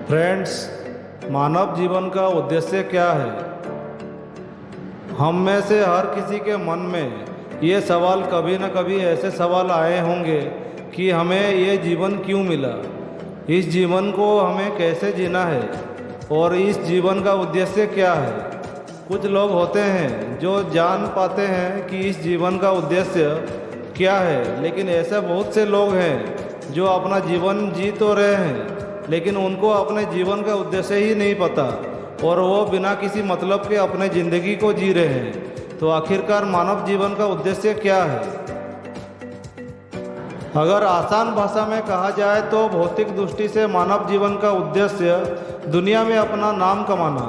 Friends, मानव जीवन का उद्देश्य क्या है? हम में से हर किसी के मन में ये सवाल कभी न कभी ऐसे सवाल आए होंगे कि हमें ये जीवन क्यों मिला, इस जीवन को हमें कैसे जीना है और इस जीवन का उद्देश्य क्या है। कुछ लोग होते हैं जो जान पाते हैं कि इस जीवन का उद्देश्य क्या है, लेकिन ऐसे बहुत से लोग हैं जो अपना जीवन जी तो रहे हैं लेकिन उनको अपने जीवन का उद्देश्य ही नहीं पता और वो बिना किसी मतलब के अपने ज़िंदगी को जी रहे हैं। तो आखिरकार मानव जीवन का उद्देश्य क्या है? अगर आसान भाषा में कहा जाए तो भौतिक दृष्टि से मानव जीवन का उद्देश्य दुनिया में अपना नाम कमाना,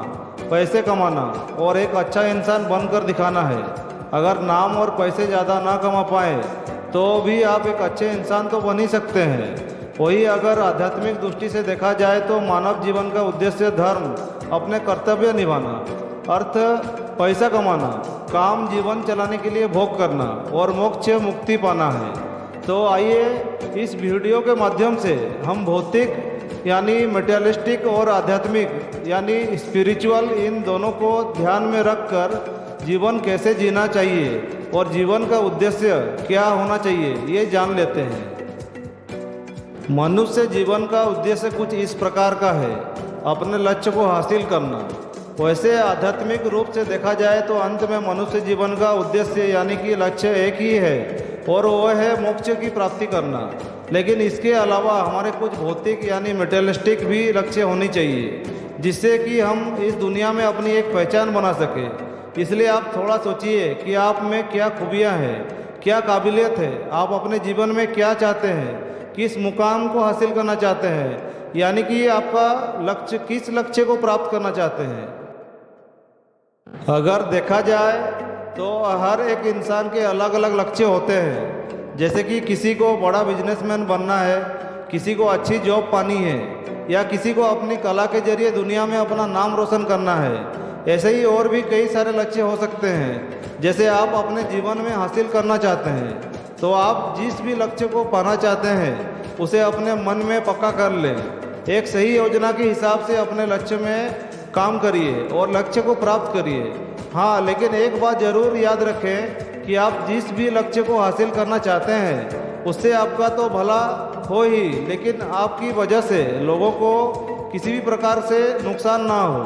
पैसे कमाना और एक अच्छा इंसान बनकर दिखाना है। अगर नाम और पैसे ज़्यादा ना कमा पाए तो भी आप एक अच्छे इंसान तो बन ही सकते हैं। वही अगर आध्यात्मिक दृष्टि से देखा जाए तो मानव जीवन का उद्देश्य धर्म, अपने कर्तव्य निभाना, अर्थ पैसा कमाना, काम जीवन चलाने के लिए भोग करना और मोक्ष मुक्ति पाना है। तो आइए इस वीडियो के माध्यम से हम भौतिक यानी मटेरियलिस्टिक और आध्यात्मिक यानी स्पिरिचुअल इन दोनों को ध्यान में रखकर जीवन कैसे जीना चाहिए और जीवन का उद्देश्य क्या होना चाहिए ये जान लेते हैं। मनुष्य जीवन का उद्देश्य कुछ इस प्रकार का है, अपने लक्ष्य को हासिल करना। वैसे आध्यात्मिक रूप से देखा जाए तो अंत में मनुष्य जीवन का उद्देश्य यानी कि लक्ष्य एक ही है और वह है मोक्ष की प्राप्ति करना। लेकिन इसके अलावा हमारे कुछ भौतिक यानी मटेरियलिस्टिक भी लक्ष्य होनी चाहिए जिससे कि हम इस दुनिया में अपनी एक पहचान बना सके। इसलिए आप थोड़ा सोचिए कि आप में क्या खूबियाँ हैं, क्या काबिलियत है, आप अपने जीवन में क्या चाहते हैं, किस मुकाम को हासिल करना चाहते हैं, यानी कि आपका लक्ष्य, किस लक्ष्य को प्राप्त करना चाहते हैं। अगर देखा जाए तो हर एक इंसान के अलग अलग लक्ष्य होते हैं। जैसे कि किसी को बड़ा बिजनेसमैन बनना है, किसी को अच्छी जॉब पानी है या किसी को अपनी कला के जरिए दुनिया में अपना नाम रोशन करना है। ऐसे ही और भी कई सारे लक्ष्य हो सकते हैं जैसे आप अपने जीवन में हासिल करना चाहते हैं। तो आप जिस भी लक्ष्य को पाना चाहते हैं उसे अपने मन में पक्का कर लें। एक सही योजना के हिसाब से अपने लक्ष्य में काम करिए और लक्ष्य को प्राप्त करिए। हाँ, लेकिन एक बात ज़रूर याद रखें कि आप जिस भी लक्ष्य को हासिल करना चाहते हैं उससे आपका तो भला हो ही, लेकिन आपकी वजह से लोगों को किसी भी प्रकार से नुकसान ना हो।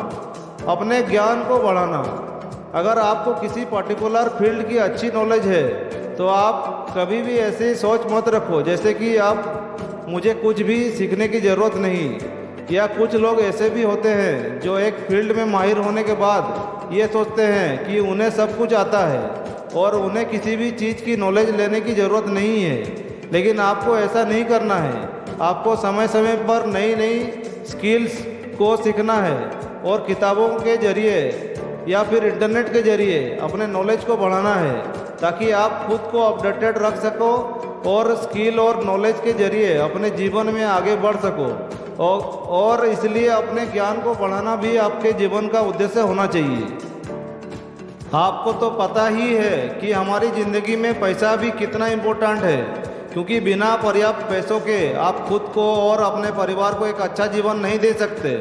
अपने ज्ञान को बढ़ाना, अगर आपको किसी पर्टिकुलर फील्ड की अच्छी नॉलेज है तो आप कभी भी ऐसी सोच मत रखो जैसे कि आप मुझे कुछ भी सीखने की ज़रूरत नहीं। या कुछ लोग ऐसे भी होते हैं जो एक फील्ड में माहिर होने के बाद ये सोचते हैं कि उन्हें सब कुछ आता है और उन्हें किसी भी चीज़ की नॉलेज लेने की ज़रूरत नहीं है। लेकिन आपको ऐसा नहीं करना है। आपको समय समय पर नई नई स्किल्स को सीखना है और किताबों के जरिए या फिर इंटरनेट के जरिए अपने नॉलेज को बढ़ाना है ताकि आप खुद को अपडेटेड रख सको और स्किल और नॉलेज के जरिए अपने जीवन में आगे बढ़ सको। और इसलिए अपने ज्ञान को बढ़ाना भी आपके जीवन का उद्देश्य होना चाहिए। आपको तो पता ही है कि हमारी ज़िंदगी में पैसा भी कितना इम्पोर्टेंट है, क्योंकि बिना पर्याप्त पैसों के आप खुद को और अपने परिवार को एक अच्छा जीवन नहीं दे सकते।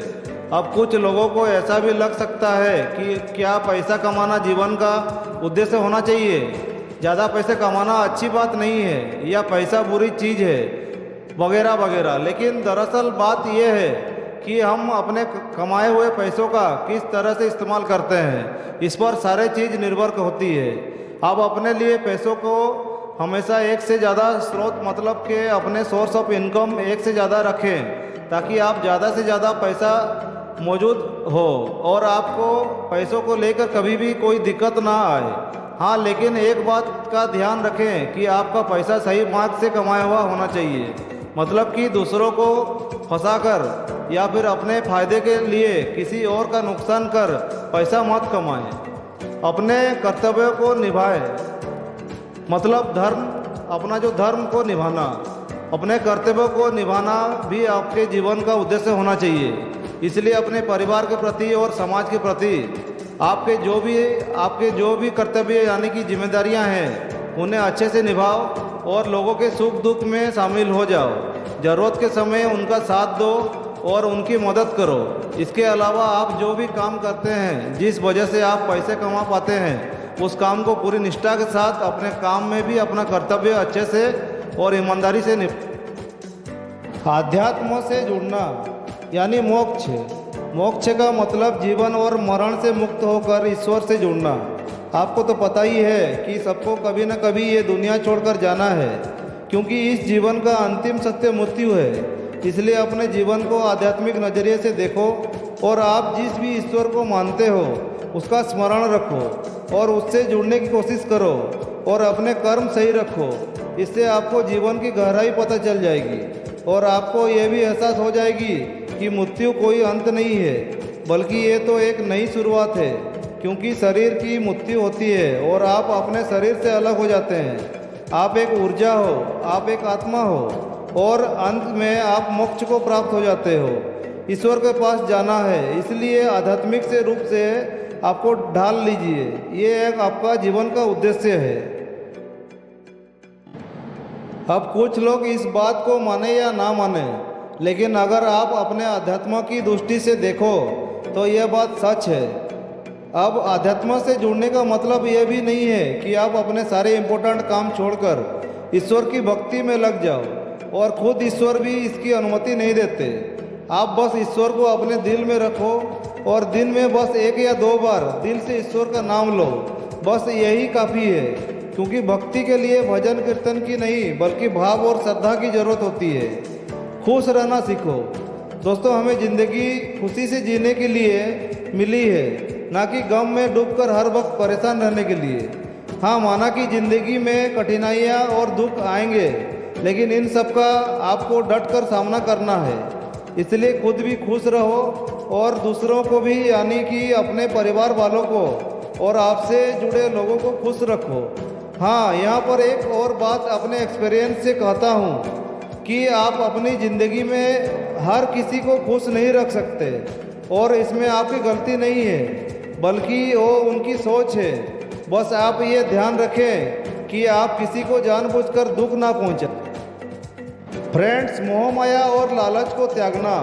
अब कुछ लोगों को ऐसा भी लग सकता है कि क्या पैसा कमाना जीवन का उद्देश्य होना चाहिए, ज़्यादा पैसे कमाना अच्छी बात नहीं है या पैसा बुरी चीज़ है वगैरह वगैरह। लेकिन दरअसल बात यह है कि हम अपने कमाए हुए पैसों का किस तरह से इस्तेमाल करते हैं, इस पर सारी चीज़ निर्भर होती है। आप अपने लिए पैसों को हमेशा एक से ज़्यादा स्रोत, मतलब कि अपने सोर्स ऑफ इनकम एक से ज़्यादा रखें ताकि आप ज़्यादा से ज़्यादा पैसा मौजूद हो और आपको पैसों को लेकर कभी भी कोई दिक्कत ना आए। हाँ, लेकिन एक बात का ध्यान रखें कि आपका पैसा सही मार्ग से कमाया हुआ होना चाहिए, मतलब कि दूसरों को फंसाकर या फिर अपने फायदे के लिए किसी और का नुकसान कर पैसा मत कमाएं। अपने कर्तव्यों को निभाएं, मतलब धर्म, अपना जो धर्म को निभाना, अपने कर्तव्यों को निभाना भी आपके जीवन का उद्देश्य होना चाहिए। इसलिए अपने परिवार के प्रति और समाज के प्रति आपके जो भी कर्तव्य यानी कि जिम्मेदारियां हैं उन्हें अच्छे से निभाओ और लोगों के सुख दुख में शामिल हो जाओ। ज़रूरत के समय उनका साथ दो और उनकी मदद करो। इसके अलावा आप जो भी काम करते हैं, जिस वजह से आप पैसे कमा पाते हैं, उस काम को पूरी निष्ठा के साथ अपने काम में भी अपना कर्तव्य अच्छे से और ईमानदारी से आध्यात्म से जुड़ना यानी मोक्ष। मोक्ष का मतलब जीवन और मरण से मुक्त होकर ईश्वर से जुड़ना। आपको तो पता ही है कि सबको कभी न कभी ये दुनिया छोड़कर जाना है, क्योंकि इस जीवन का अंतिम सत्य मृत्यु है। इसलिए अपने जीवन को आध्यात्मिक नज़रिए से देखो और आप जिस भी ईश्वर को मानते हो उसका स्मरण रखो और उससे जुड़ने की कोशिश करो और अपने कर्म सही रखो। इससे आपको जीवन की गहराई पता चल जाएगी और आपको ये भी एहसास हो जाएगी कि मृत्यु कोई अंत नहीं है, बल्कि ये तो एक नई शुरुआत है। क्योंकि शरीर की मृत्यु होती है और आप अपने शरीर से अलग हो जाते हैं। आप एक ऊर्जा हो, आप एक आत्मा हो और अंत में आप मोक्ष को प्राप्त हो जाते हो। ईश्वर के पास जाना है, इसलिए आध्यात्मिक से रूप से आपको ढाल लीजिए। ये एक आपका जीवन का उद्देश्य है। अब कुछ लोग इस बात को माने या ना माने, लेकिन अगर आप अपने अध्यात्म की दृष्टि से देखो तो यह बात सच है। अब अध्यात्म से जुड़ने का मतलब यह भी नहीं है कि आप अपने सारे इम्पोर्टेंट काम छोड़कर ईश्वर की भक्ति में लग जाओ, और खुद ईश्वर भी इसकी अनुमति नहीं देते। आप बस ईश्वर को अपने दिल में रखो और दिन में बस 1 या 2 बार दिल से ईश्वर का नाम लो, बस यही काफ़ी है। क्योंकि भक्ति के लिए भजन कीर्तन की नहीं, बल्कि भाव और श्रद्धा की जरूरत होती है। खुश रहना सीखो। दोस्तों, हमें ज़िंदगी खुशी से जीने के लिए मिली है, ना कि गम में डूबकर हर वक्त परेशान रहने के लिए। हाँ, माना कि ज़िंदगी में कठिनाइयाँ और दुख आएंगे, लेकिन इन सब का आपको डट कर सामना करना है। इसलिए खुद भी खुश रहो और दूसरों को भी, यानी कि अपने परिवार वालों को और आपसे जुड़े लोगों को खुश रखो। हाँ, यहाँ पर एक और बात अपने एक्सपीरियंस से कहता हूँ कि आप अपनी ज़िंदगी में हर किसी को खुश नहीं रख सकते, और इसमें आपकी गलती नहीं है, बल्कि वो उनकी सोच है। बस आप ये ध्यान रखें कि आप किसी को जानबूझकर दुख ना पहुँचाएं। फ्रेंड्स, मोह माया और लालच को त्यागना।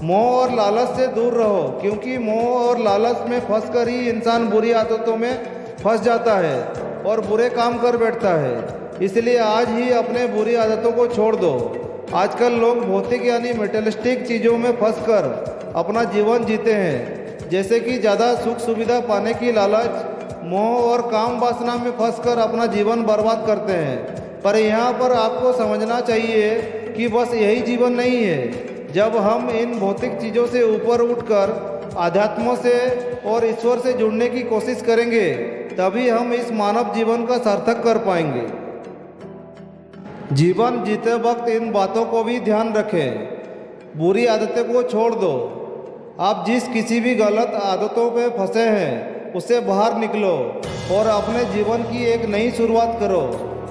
मोह और लालच से दूर रहो, क्योंकि मोह और लालच में फंसकर ही इंसान बुरी आदतों में फंस जाता है और बुरे काम कर बैठता है। इसलिए आज ही अपने बुरी आदतों को छोड़ दो। आजकल लोग भौतिक यानी मेटेरियलिस्टिक चीज़ों में फंसकर अपना जीवन जीते हैं, जैसे कि ज़्यादा सुख सुविधा पाने की लालच, मोह और काम वासना में फंसकर अपना जीवन बर्बाद करते हैं। पर यहाँ पर आपको समझना चाहिए कि बस यही जीवन नहीं है। जब हम इन भौतिक चीज़ों से ऊपर उठकर आध्यात्म से और ईश्वर से जुड़ने की कोशिश करेंगे, तभी हम इस मानव जीवन का सार्थक कर पाएंगे। जीवन जीते वक्त इन बातों को भी ध्यान रखें। बुरी आदतों को छोड़ दो। आप जिस किसी भी गलत आदतों पे फंसे हैं, उससे बाहर निकलो और अपने जीवन की एक नई शुरुआत करो।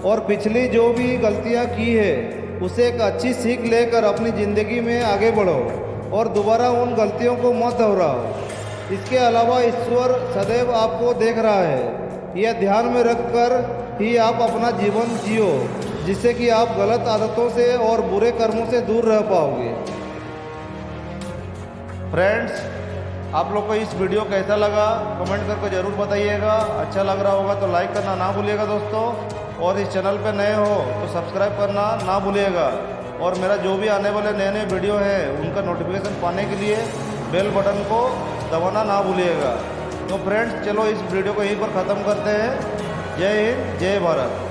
और पिछली जो भी गलतियां की है, उसे एक अच्छी सीख लेकर अपनी ज़िंदगी में आगे बढ़ो और दोबारा उन गलतियों को मत दोहराओ। इसके अलावा ईश्वर सदैव आपको देख रहा है। यह ध्यान में रखकर ही आप अपना जीवन जियो, जिससे कि आप गलत आदतों से और बुरे कर्मों से दूर रह पाओगे। फ्रेंड्स, आप लोग को इस वीडियो कैसा लगा कमेंट करके ज़रूर बताइएगा। अच्छा लग रहा होगा तो लाइक करना ना भूलिएगा दोस्तों, और इस चैनल पे नए हो तो सब्सक्राइब करना ना भूलिएगा। और मेरा जो भी आने वाले नए नए वीडियो है उनका नोटिफिकेशन पाने के लिए बेल बटन को दबाना ना भूलिएगा। तो फ्रेंड्स, चलो इस वीडियो को यहीं पर ख़त्म करते हैं। जय हिंद, जय भारत।